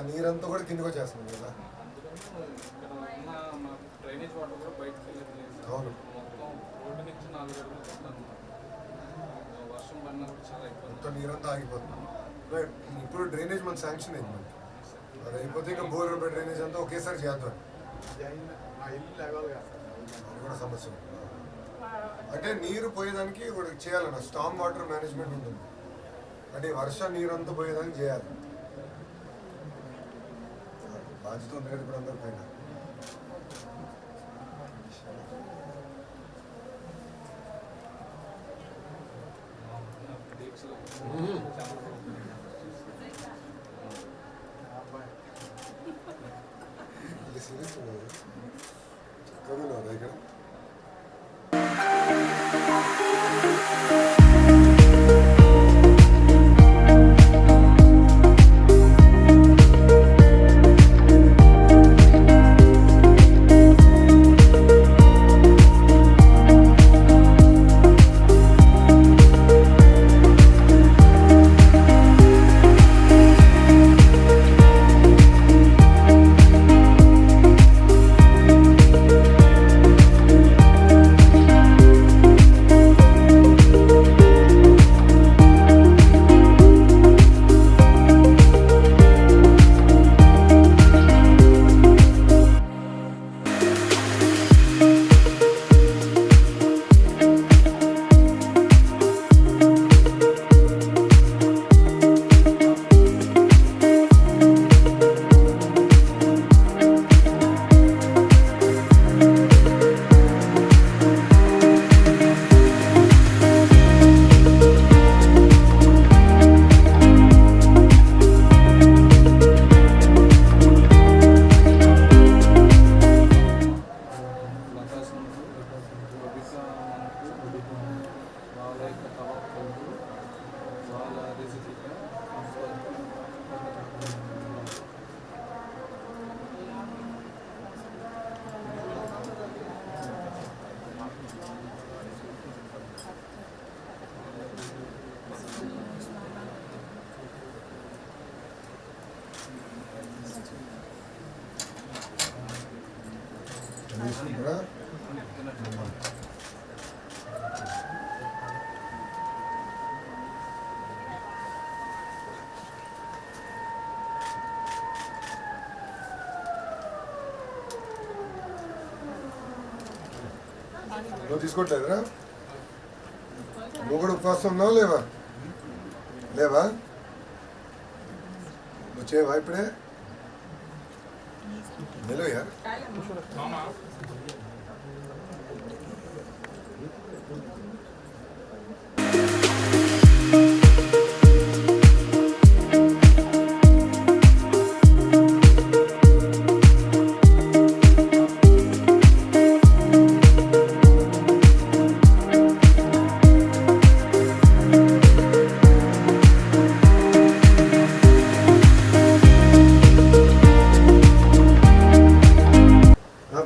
నీరంతా కూడా కిందకి వచ్చేస్తుంది కదా. అవును, మొత్తం నీరంతా ఆగిపోతుంది. ఇప్పుడు డ్రైనేజ్ మన శాంక్షన్ అయింది మనకి, అది అయిపోతే ఇంకా బోర్ డ్రైనేజ్ అంతా ఒకేసారి చేద్దాం. అది కూడా సమస్య. అంటే నీరు పోయేదానికి కూడా చేయాలన్న స్టామ్ వాటర్ మేనేజ్మెంట్ ఉంటుంది, అంటే వర్ష నీరు అంతా పోయేదానికి చేయాలి. బాధ్యత ఉంది కదా ఇప్పుడు అందరి పైన. చక్కగా ఇక్కడ నువ్వు తీసుకోవట్లేదురా? నువ్వు కూడా ఉపవాసం ఉన్నావు లేవా? లేవా? నువ్వు చేయవా ఇప్పుడే? హలో యార్,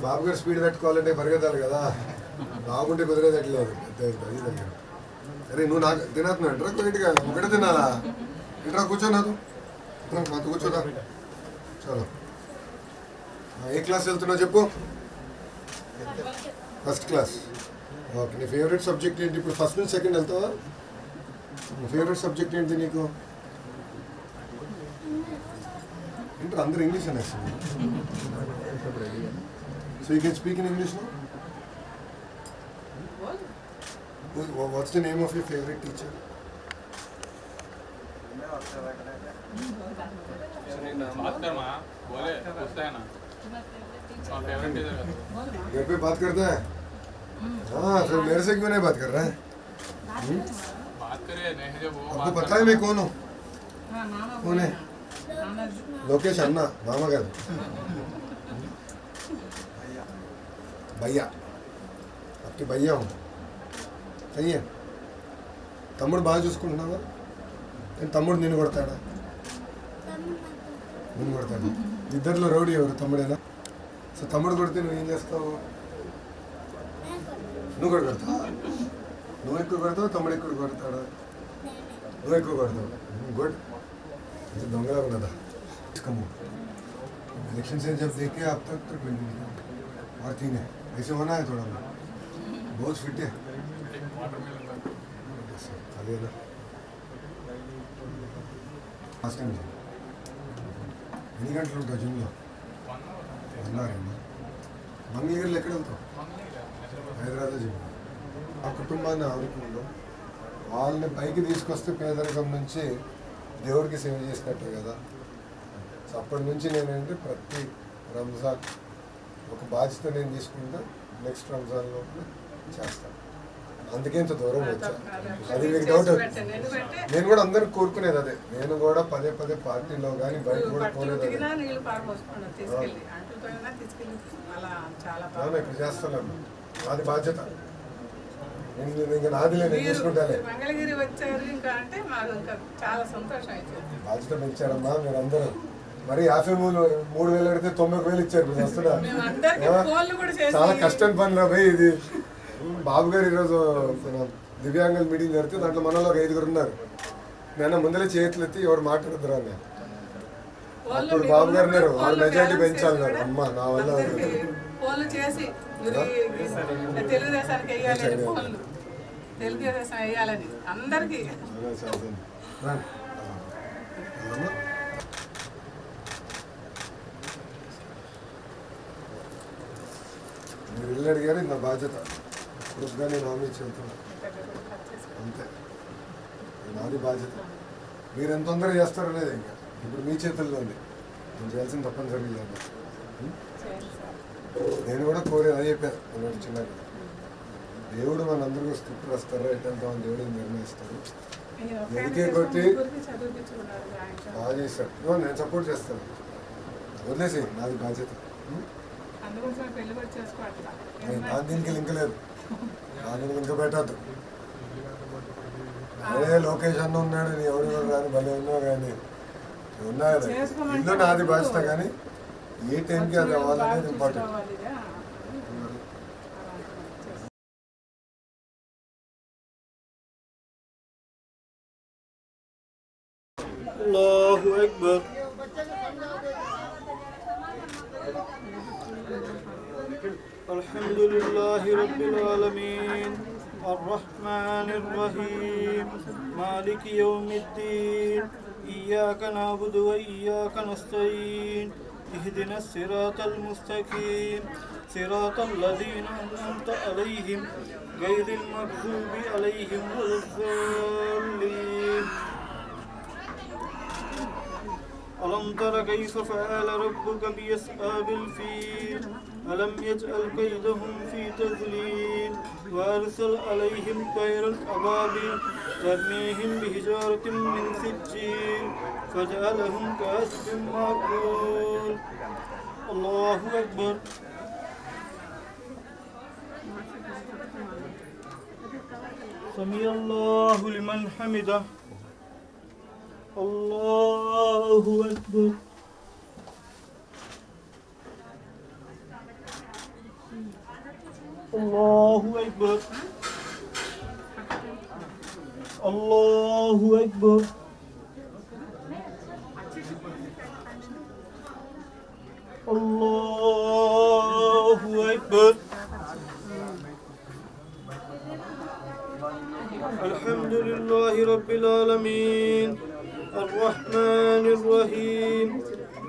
బాబు గారు స్పీడ్ పెట్టుకోవాలంటే పరిగెత్తాలి కదా, బాగుంటే కుదిరేదట్లేదు. అరే నువ్వు నాకు తినేస్తున్నావు ఇంట్రా, కొన్నిటిగా ఒకటే తినాలా? ఇంట్రా కూర్చో, నాతో కూర్చోదా. చలో, ఏ క్లాస్ వెళ్తున్నావు చెప్పు? First class. ఓకే, నీ ఫేవరెట్ సబ్జెక్ట్ ఏంటి? ఇప్పుడు ఫస్ట్ నుంచి సెకండ్ వెళ్తావా? నీ ఫేవరెట్ సబ్జెక్ట్ ఏంటి నీకు? ఇంటర్ అందరూ English అనేస్తుంది. So you can speak in English now? What's the name of your favorite teacher? घर पे बात करता है? हाँ, फिर मेरे से क्यों नहीं बात कर रहा है? आपको पता है मैं कौन हूँ? कौन है? लोकेश अन्ना, मामा का भैया, आपके भैया हूँ. सही है. తమ్ముడు బాగా చూసుకుంటున్నావా? తమ్ముడు నిన్ను కొడతాడా? నిన్ను కొడతాడు. ఇద్దరిలో రౌడీ ఎవరు? తమ్ముడేనా? సో తమ్ముడు కొడితే నువ్వు ఏం చేస్తావు? నువ్వు కూడా కొడతావు. నువ్వు ఎక్కువ కొడతావు, తమ్ముడు ఎక్కువ కొడతాడా? నువ్వు ఎక్కువ కొడతావు. గుడ్. దొంగలా ఉన్నదా? इसका मुंह इलेक्शन से जब देखे अब तक तो 20 और 3 है, ऐसे होना है थोड़ा बहुत फिट है खाली है ना लास्ट टाइम ఎన్ని గంటలు ఉంటావు జిమ్లో 1 అవర్ మంగళగిరిలో ఎక్కడ వెళ్తావు హైదరాబాద్ జిమ్ ఆ కుటుంబాన్ని ఆదుకుంటూ వాళ్ళని పైకి తీసుకొస్తే పేదరికం నుంచి దేవుడికి సేవ చేసినట్టే కదా. సో అప్పటి నుంచి నేనంటే ప్రతి రంజాన్ ఒక బాధ్యత నేను తీసుకుంటా, నెక్స్ట్ రంజాన్ లోపల చేస్తాను. అందుకే ఇంత దూరం వచ్చా. అది మీకు డౌట్. నేను కూడా అందరికి కోరుకునేది అదే. నేను కూడా పదే పదే పార్టీలో కానీ బయట కూడా పోలేదు. ఇక్కడ చేస్తున్నాను, అది బాధ్యత. ఇంకా నాది నేను చూసుకుంటానే. బాధ్యత పెంచారమ్మా మీరు అందరూ. మరి 53,000 అడిగితే 90,000 ఇచ్చారు. మీరు వస్తున్నా చాలా కష్టం పని రా భయ్ ఇది. బాబు గారు ఈరోజు దివ్యాంగుల మీటింగ్ జరిగితే దాంట్లో మనలో ఒక 5 ఉన్నారు. నేను ముందరే చేతులు ఎత్తి ఎవరు మాట్లాడుతురా అని. అప్పుడు బాబు గారు ఉన్నారు, వాళ్ళ మెజార్టీ పెంచాలన్నారు. అమ్మ నా వల్ల మీరు ఇల్లు అడిగారు, నా బాధ్యత. ఇప్పుడు నేను హామీ చెబుతున్నా అంతే, నాది బాధ్యత. మీరు ఎంత తొందరగా చేస్తారనేది ఇంకా ఇప్పుడు మీ చేతుల్లో ఉంది. నేను చేయాల్సిన తప్పనిసరిగా చేయాలి. నేను కూడా కోరేది అదే చెప్పాను చిన్నగా. దేవుడు మనందరికీ స్క్రిప్ట్ రాస్తారా ఎట్టంతా దేవుడు నిర్ణయిస్తారు. ఎందుకే కొట్టి బాగా చేశాడు. నేను సపోర్ట్ చేస్తాను, వదిలేసి నాది బాధ్యత. దీనికి లింక్ లేదు, దానికి లింక్ పెట్టద్దు. అదే లోకేష్ అన్న ఉన్నాడు, నీ ఎవడు కానీ భలే ఉన్నావు కానీ ఉన్నా కదా. ఇల్లు నాది బాధ్యత, కానీ ఏ టైంకి అది అవ్వాలనేది ఇంపార్టెంట్. الله أكبر. الحمد لله رب العالمين الرحمن الرحيم مالك يوم الدين إياك نعبد وإياك نستعين اهدنا الصراط المستقيم صراط الذين أنعمت عليهم غير المغضوب عليهم ولا الضالين. ألم تر كيف فعل ربك بأصحاب الفيل ألم يجعل كيدهم في تضليل وأرسل عليهم طيرا أبابيل ترميهم بحجارة من سجيل فجعلهم كعصف مأكول. الله أكبر. سمع الله لمن حمده. الله أكبر. الله أكبر. الله أكبر. الله أكبر. الحمد لله رب العالمين الرحمن الرحيم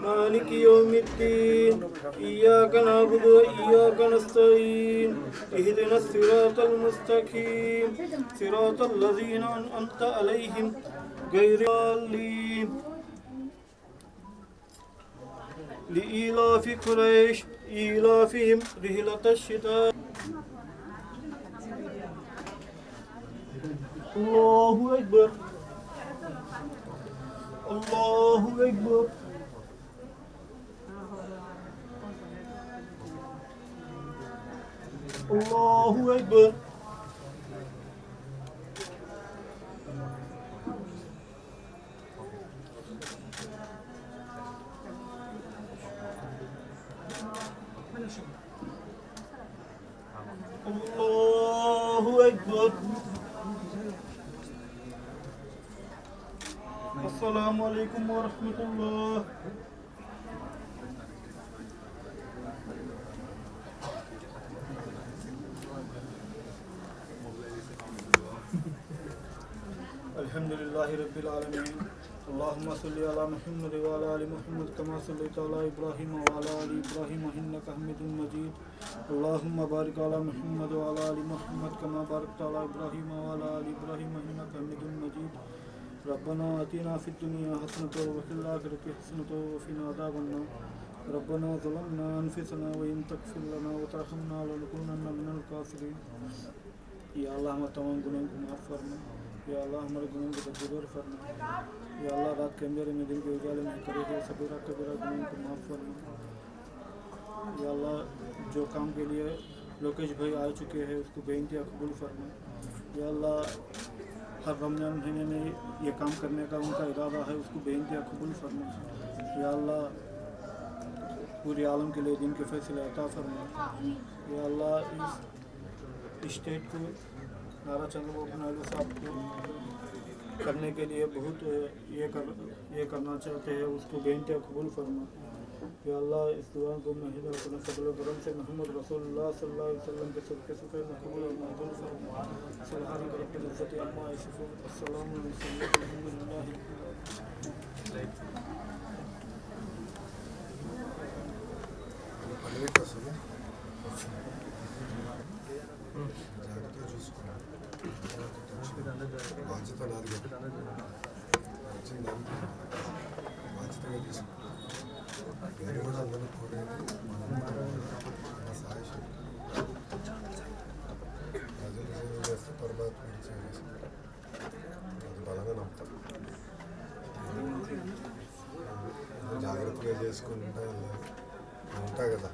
مالك يوم الدين إياك نعبد وإياك نستعين اهدنا الصراط المستقيم صراط الذين أنعمت عليهم غير الضالين. لإيلاف قريش إيلافهم رحلة الشتاء. الله أكبر. الله أكبر. الله أكبر. الله أكبر. السلام عليكم ورحمة الله. अल्हम्दुलिल्लाहि रब्बिल आलमीन अल्लाहुम्मा सल्लि अला मुहम्मद व अला आलि मुहम्मद कमा सल्लैता अला इब्राहीम व अला आलि इब्राहीम इन्नका हमीदुम मजीद अल्लाहुम्मा बारिक अला मुहम्मद व अला आलि मुहम्मद कमा बारकता अला इब्राहीम व अला आलि इब्राहीम इन्नका हमीदुम मजीद रब्बना आतिना फिद दुनिया हसनतन व फिल आखिरति हसनतन व क़िना अज़ाबन्नार रब्बना ज़लमना अनफुसना व इन तग़फिर लना व तरहमना लनकुनन्ना मिनल कासिरीन। या अल्लाह हमारे तमाम गुनाहों को माफ़ फरमा, या अल्लाह हमारे गुनाहों को दरगुजर फरमा, या अल्लाह रात के अंधेरे में दिन के उजाले में करे हुए सबीरा कबीरा गुनाहों को माफ़ फरमा। या अल्लाह जो काम के लिए लोकेश भाई आ चुके हैं उसको बेइंतहा कबूल फरमा। या अल्लाह हर रमज़ान महीने में ये काम करने का उनका इरादा है उसको बेइंतहा कबूल फरमा। या अल्लाह पूरे आलम के लिए दिन के फैसले अता फरमा। या अल्लाह इस स्टेट को नारा चंद्रबाबू नायडू साहब को करने के लिए बहुत ये करना चाहते हैं उसको बेइंतहा कबूल फरमा। या अल्लाह इस दुआ को महज अपने फजल व करम से मोहम्मद रसूलुल्लाह सल्लल्लाहु अलैहि वसल्लम के सदक़े से कबूल और मंजूर फरमा। सुब्हान रब्बिल इज़्ज़ति अम्मा यसिफून वस्सलामु अलैहि वसल्लम। జాగ్రత్తగా చూసుకున్నాను బాధ్యత నాది వచ్చిందని బాధ్యతగా తీసుకున్నాను. నేను కూడా అందరూ కోరేది మన సహాయ ప్రజలు సేవ చేస్తే పరమాత్మ సేవ చేస్తారు. అది బలంగా నమ్ముతాను. జాగ్రత్తగా చేసుకుంటా ఉంటా కదా.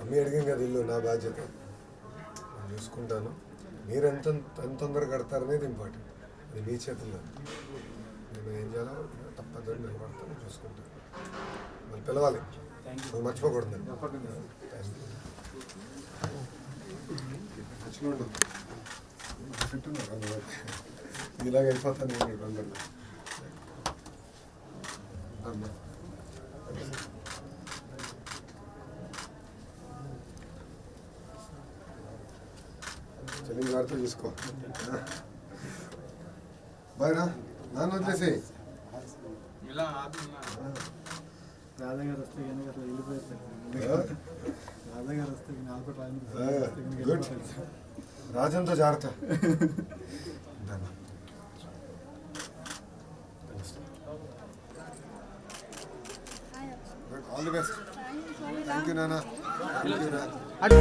అమ్మీ అడిగాం కదా ఇల్లు నా బాధ్యత నేను చూసుకుంటాను. మీరు ఎంత తొందరగా కడతారనేది ఇంపార్టెంట్. అది మీ చేతుల్లో. నేను ఏం చేయాలో తప్పదని నిలబడతాను, చూసుకుంటాను. మళ్ళీ పిలవాలి, అది మర్చిపోకూడదు. మంచిగా ఇలాగ అయిపోతాను నేను రంగంలో. చలి జాగ్రత్త చూసుకో. బాయ్రా నాన్న వదిలేసి రాజాగారు వస్తే కానీ అట్లా వెళ్ళిపోతారు. రాజాగారు వస్తే గుడ్. రాజంతో జాగ్రత్త. All the best. Thank you నాన్న. Thank you.